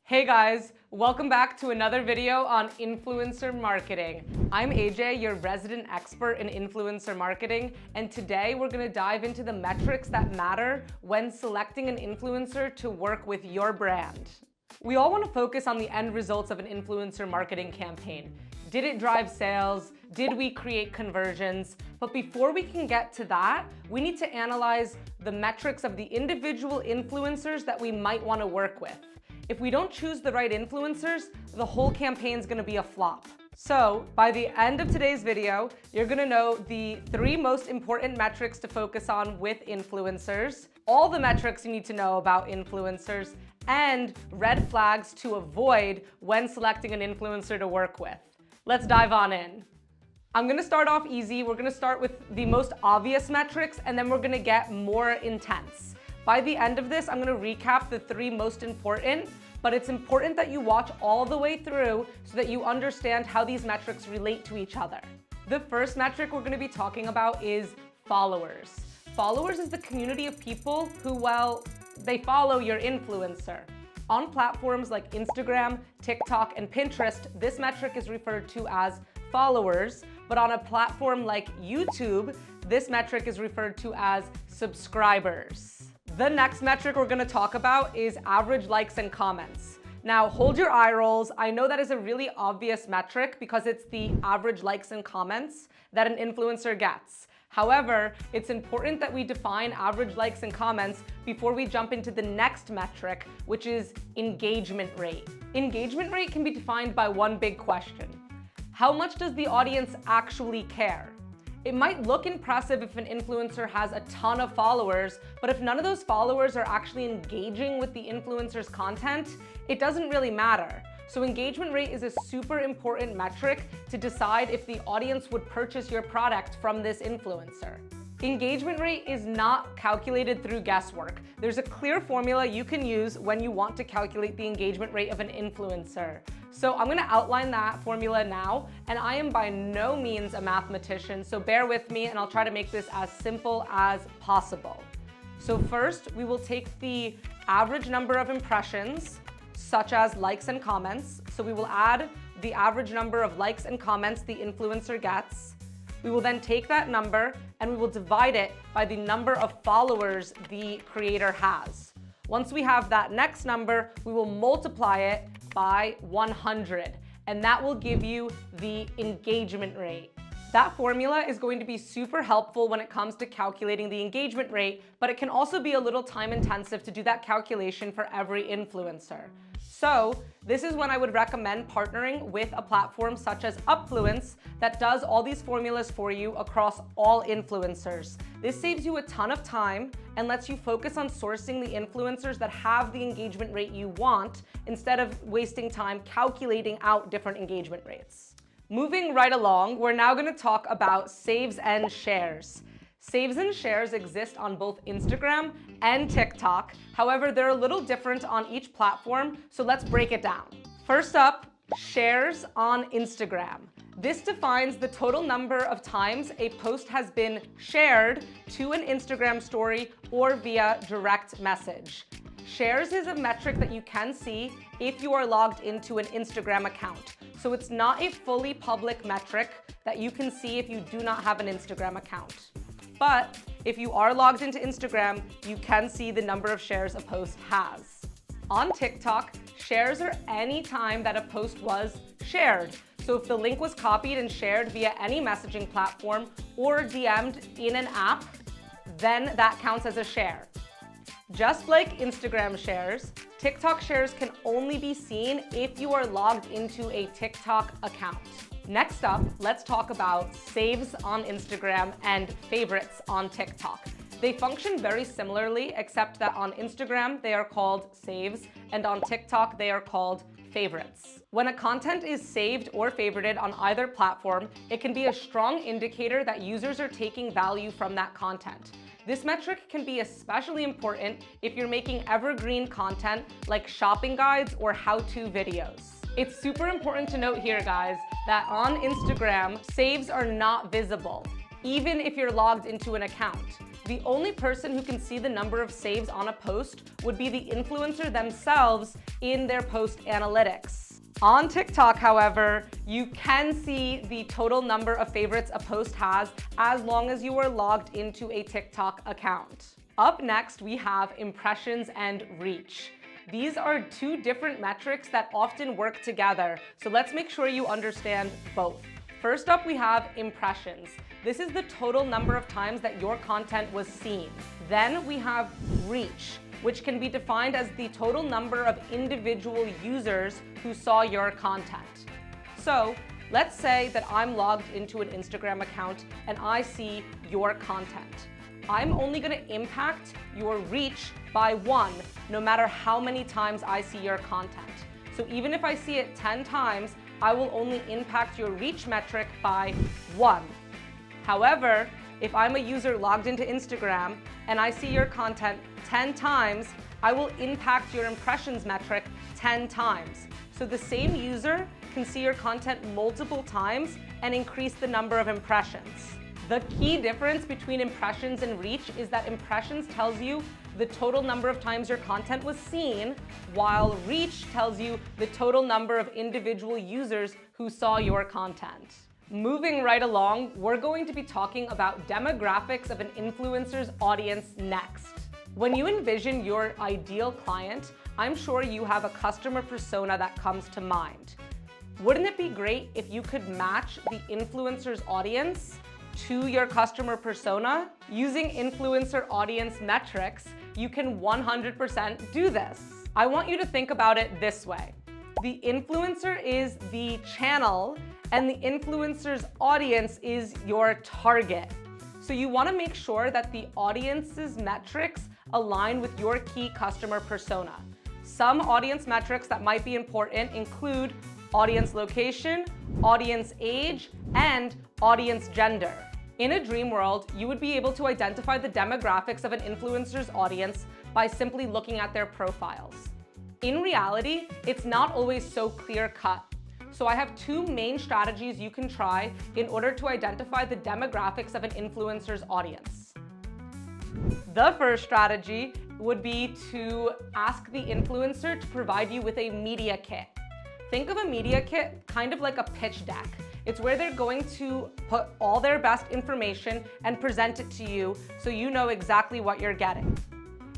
Hey guys, welcome back to another video on influencer marketing. I'm AJ, your resident expert in influencer marketing, and today we're gonna dive into the metrics that matter when selecting an influencer to work with your brand. We all wanna focus on the end results of an influencer marketing campaign. Did it drive sales? Did we create conversions? But before we can get to that, we need to analyze the metrics of the individual influencers that we might wanna work with. If we don't choose the right influencers, the whole campaign's gonna be a flop. So by the end of today's video, you're gonna know the 3 most important metrics to focus on with influencers, all the metrics you need to know about influencers, and red flags to avoid when selecting an influencer to work with. Let's dive on in. I'm gonna start off easy. We're gonna start with the most obvious metrics, and then we're gonna get more intense. By the end of this, I'm gonna recap the 3 most important, but it's important that you watch all the way through so that you understand how these metrics relate to each other. The first metric we're gonna be talking about is followers. Followers is the community of people who, well, they follow your influencer. On platforms like Instagram, TikTok, and Pinterest, this metric is referred to as followers, but on a platform like YouTube, this metric is referred to as subscribers. The next metric we're gonna talk about is average likes and comments. Now, hold your eye rolls. I know that is a really obvious metric because it's the average likes and comments that an influencer gets. However, it's important that we define average likes and comments before we jump into the next metric, which is engagement rate. Engagement rate can be defined by one big question. How much does the audience actually care? It might look impressive if an influencer has a ton of followers, but if none of those followers are actually engaging with the influencer's content, it doesn't really matter. So engagement rate is a super important metric to decide if the audience would purchase your product from this influencer. Engagement rate is not calculated through guesswork. There's a clear formula you can use when you want to calculate the engagement rate of an influencer. So I'm gonna outline that formula now, and I am by no means a mathematician, so bear with me and I'll try to make this as simple as possible. So first, we will take the average number of impressions, such as likes and comments. So we will add the average number of likes and comments the influencer gets. We will then take that number and we will divide it by the number of followers the creator has. Once we have that next number, we will multiply it by 100, and that will give you the engagement rate. That formula is going to be super helpful when it comes to calculating the engagement rate, but it can also be a little time intensive to do that calculation for every influencer. So this is when I would recommend partnering with a platform such as Upfluence that does all these formulas for you across all influencers. This saves you a ton of time and lets you focus on sourcing the influencers that have the engagement rate you want instead of wasting time calculating out different engagement rates. Moving right along, we're now going to talk about saves and shares. Saves and shares exist on both Instagram and TikTok. However, they're a little different on each platform, so let's break it down. First up, shares on Instagram. This defines the total number of times a post has been shared to an Instagram story or via direct message. Shares is a metric that you can see if you are logged into an Instagram account. So it's not a fully public metric that you can see if you do not have an Instagram account. But if you are logged into Instagram, you can see the number of shares a post has. On TikTok, shares are any time that a post was shared. So if the link was copied and shared via any messaging platform or DM'd in an app, then that counts as a share. Just like Instagram shares, TikTok shares can only be seen if you are logged into a TikTok account. Next up, let's talk about saves on Instagram and favorites on TikTok. They function very similarly, except that on Instagram, they are called saves, and on TikTok, they are called favorites. When a content is saved or favorited on either platform, it can be a strong indicator that users are taking value from that content. This metric can be especially important if you're making evergreen content like shopping guides or how-to videos. It's super important to note here, guys, that on Instagram, saves are not visible, even if you're logged into an account. The only person who can see the number of saves on a post would be the influencer themselves in their post analytics. On TikTok, however, you can see the total number of favorites a post has as long as you are logged into a TikTok account. Up next, we have impressions and reach. These are two different metrics that often work together, so let's make sure you understand both. First up, we have impressions. This is the total number of times that your content was seen. Then we have reach, which can be defined as the total number of individual users who saw your content. So let's say that I'm logged into an Instagram account and I see your content. I'm only going to impact your reach by 1, no matter how many times I see your content. So even if I see it 10 times, I will only impact your reach metric by 1. However, if I'm a user logged into Instagram and I see your content 10 times, I will impact your impressions metric 10 times. So the same user can see your content multiple times and increase the number of impressions. The key difference between impressions and reach is that impressions tells you the total number of times your content was seen, while reach tells you the total number of individual users who saw your content. Moving right along, we're going to be talking about demographics of an influencer's audience next. When you envision your ideal client, I'm sure you have a customer persona that comes to mind. Wouldn't it be great if you could match the influencer's audience to your customer persona? Using influencer audience metrics, you can 100% do this. I want you to think about it this way. The influencer is the channel and the influencer's audience is your target. So you want to make sure that the audience's metrics align with your key customer persona. Some audience metrics that might be important include audience location, audience age, and audience gender. In a dream world, you would be able to identify the demographics of an influencer's audience by simply looking at their profiles. In reality, it's not always so clear-cut. So I have two main strategies you can try in order to identify the demographics of an influencer's audience. The first strategy would be to ask the influencer to provide you with a media kit. Think of a media kit kind of like a pitch deck. It's where they're going to put all their best information and present it to you so you know exactly what you're getting.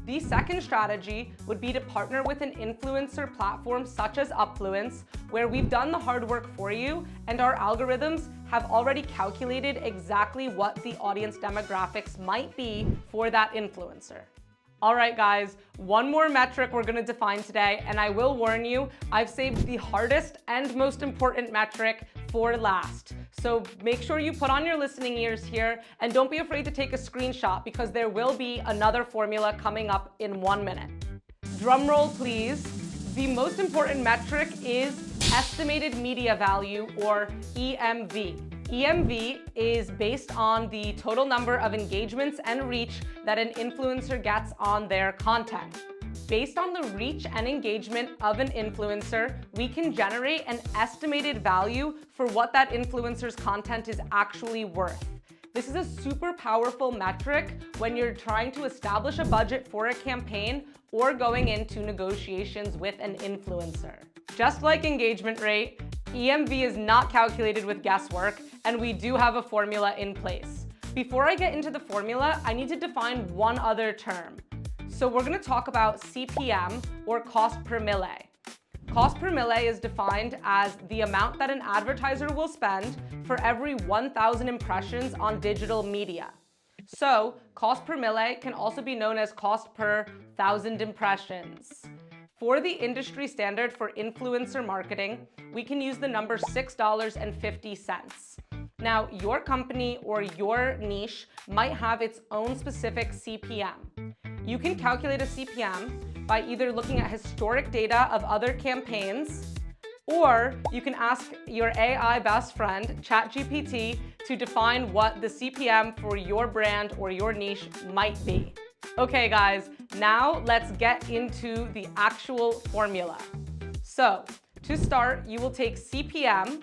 The second strategy would be to partner with an influencer platform such as Upfluence, where we've done the hard work for you and our algorithms have already calculated exactly what the audience demographics might be for that influencer. All right, guys, one more metric we're gonna define today, and I will warn you, I've saved the hardest and most important metric for last. So make sure you put on your listening ears here and don't be afraid to take a screenshot because there will be another formula coming up in 1 minute. Drum roll, please. The most important metric is estimated media value, or EMV. EMV is based on the total number of engagements and reach that an influencer gets on their content. Based on the reach and engagement of an influencer, we can generate an estimated value for what that influencer's content is actually worth. This is a super powerful metric when you're trying to establish a budget for a campaign or going into negotiations with an influencer. Just like engagement rate, EMV is not calculated with guesswork, and we do have a formula in place. Before I get into the formula, I need to define one other term. So we're gonna talk about CPM, or cost per mille. Cost per mille is defined as the amount that an advertiser will spend for every 1,000 impressions on digital media. So cost per mille can also be known as cost per 1,000 impressions. For the industry standard for influencer marketing, we can use the number $6.50. Now, your company or your niche might have its own specific CPM. You can calculate a CPM by either looking at historic data of other campaigns, or you can ask your AI best friend, ChatGPT, to define what the CPM for your brand or your niche might be. Okay, guys, now let's get into the actual formula. So, to start, you will take CPM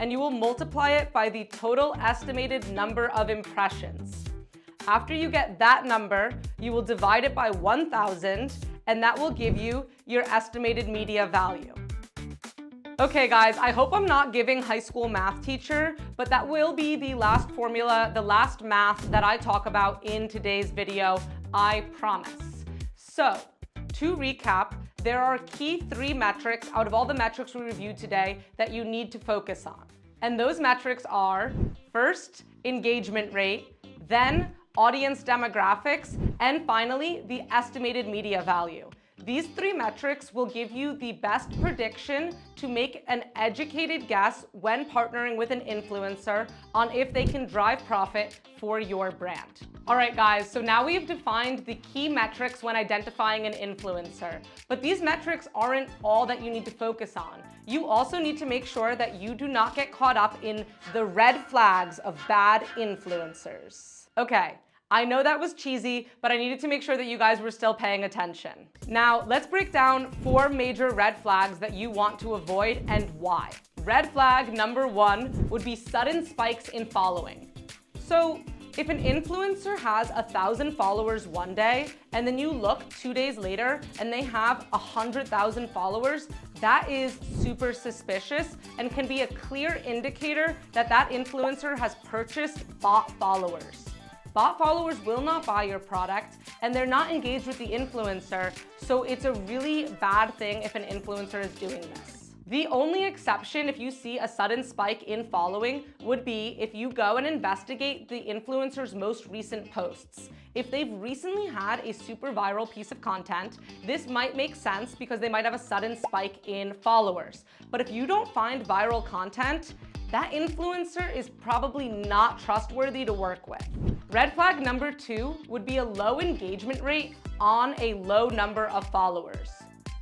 and you will multiply it by the total estimated number of impressions. After you get that number, you will divide it by 1,000, and that will give you your estimated media value. Okay guys, I hope I'm not giving high school math teacher, but that will be the last formula, the last math that I talk about in today's video, I promise. So, to recap, there are key 3 metrics out of all the metrics we reviewed today that you need to focus on. And those metrics are, first, engagement rate, then audience demographics, and finally, the estimated media value. These 3 metrics will give you the best prediction to make an educated guess when partnering with an influencer on if they can drive profit for your brand. All right, guys, so now we've defined the key metrics when identifying an influencer. But these metrics aren't all that you need to focus on. You also need to make sure that you do not get caught up in the red flags of bad influencers. Okay. I know that was cheesy, but I needed to make sure that you guys were still paying attention. Now, let's break down 4 major red flags that you want to avoid and why. Red flag number 1 would be sudden spikes in following. So, if an influencer has 1,000 followers one day, and then you look 2 days later and they have 100,000 followers, that is super suspicious and can be a clear indicator that that influencer has purchased bot followers. Bot followers will not buy your product and they're not engaged with the influencer, so it's a really bad thing if an influencer is doing this. The only exception if you see a sudden spike in following would be if you go and investigate the influencer's most recent posts. If they've recently had a super viral piece of content, this might make sense because they might have a sudden spike in followers. But if you don't find viral content, that influencer is probably not trustworthy to work with. Red flag number 2 would be a low engagement rate on a low number of followers.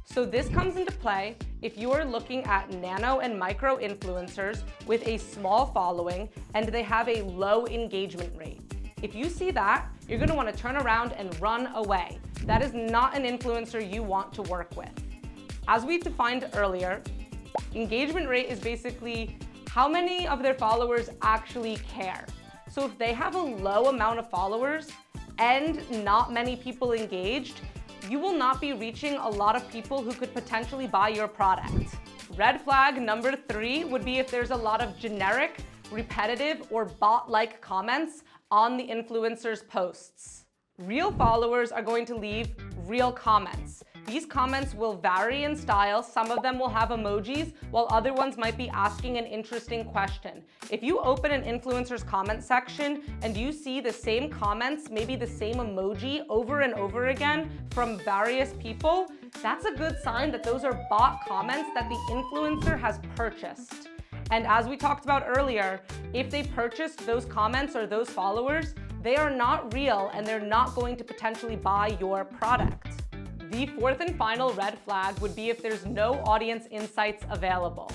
So this comes into play if you are looking at nano and micro influencers with a small following and they have a low engagement rate. If you see that, you're going to want to turn around and run away. That is not an influencer you want to work with. As we defined earlier, engagement rate is basically how many of their followers actually care. So if they have a low amount of followers and not many people engaged, you will not be reaching a lot of people who could potentially buy your product. Red flag number 3 would be if there's a lot of generic, repetitive, or bot-like comments on the influencer's posts. Real followers are going to leave real comments. These comments will vary in style. Some of them will have emojis, while other ones might be asking an interesting question. If you open an influencer's comment section and you see the same comments, maybe the same emoji over and over again from various people, that's a good sign that those are bot comments that the influencer has purchased. And as we talked about earlier, if they purchased those comments or those followers, they are not real and they're not going to potentially buy your product. The 4th and final red flag would be if there's no audience insights available.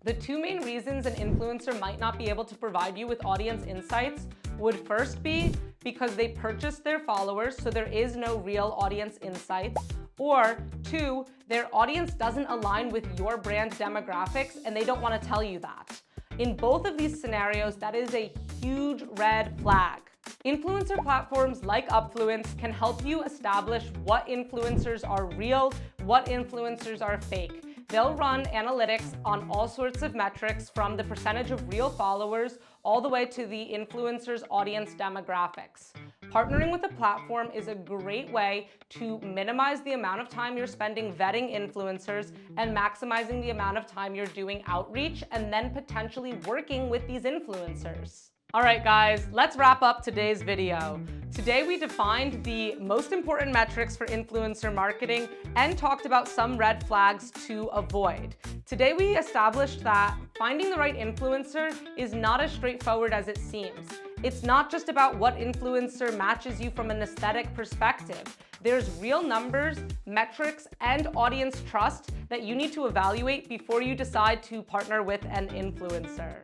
The 2 main reasons an influencer might not be able to provide you with audience insights would first be because they purchased their followers, so there is no real audience insights, or 2, their audience doesn't align with your brand demographics and they don't want to tell you that. In both of these scenarios, that is a huge red flag. Influencer platforms like Upfluence can help you establish what influencers are real, what influencers are fake. They'll run analytics on all sorts of metrics from the percentage of real followers all the way to the influencer's audience demographics. Partnering with a platform is a great way to minimize the amount of time you're spending vetting influencers and maximizing the amount of time you're doing outreach and then potentially working with these influencers. All right, guys, let's wrap up today's video. Today, we defined the most important metrics for influencer marketing and talked about some red flags to avoid. Today, we established that finding the right influencer is not as straightforward as it seems. It's not just about what influencer matches you from an aesthetic perspective. There's real numbers, metrics, and audience trust that you need to evaluate before you decide to partner with an influencer.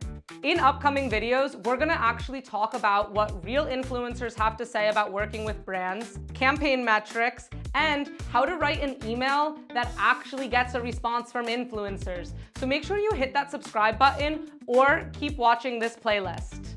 In upcoming videos, we're gonna actually talk about what real influencers have to say about working with brands, campaign metrics, and how to write an email that actually gets a response from influencers. So make sure you hit that subscribe button or keep watching this playlist.